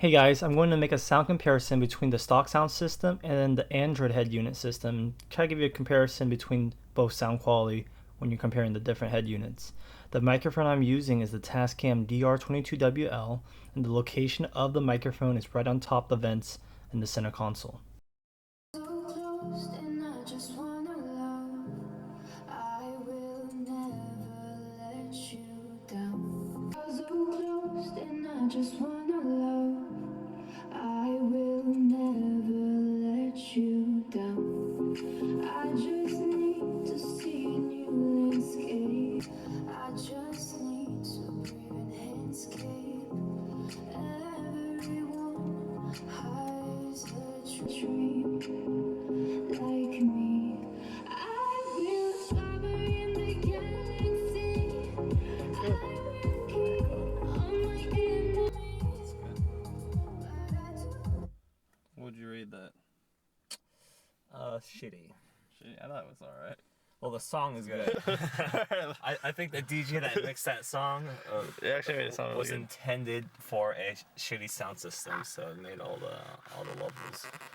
Hey guys, I'm going to make a sound comparison between the stock sound system and the Android head unit system, and try to give you a comparison between both sound quality when you're comparing the different head units. The microphone I'm using is the Tascam DR22WL, and the location of the microphone is right on top of the vents in the center console. Just wanna love. I will never let you down. I just need to see a new landscape. I just need to breathe in landscape. Everyone hides a dream like me. I will discover in the galaxy. I will keep on my enemies. Would you rate that? Shitty. I thought it was alright. Well, the song is good. I think the DJ that mixed that song It actually made it sound really was good. intended for a shitty sound system, so it made all the levels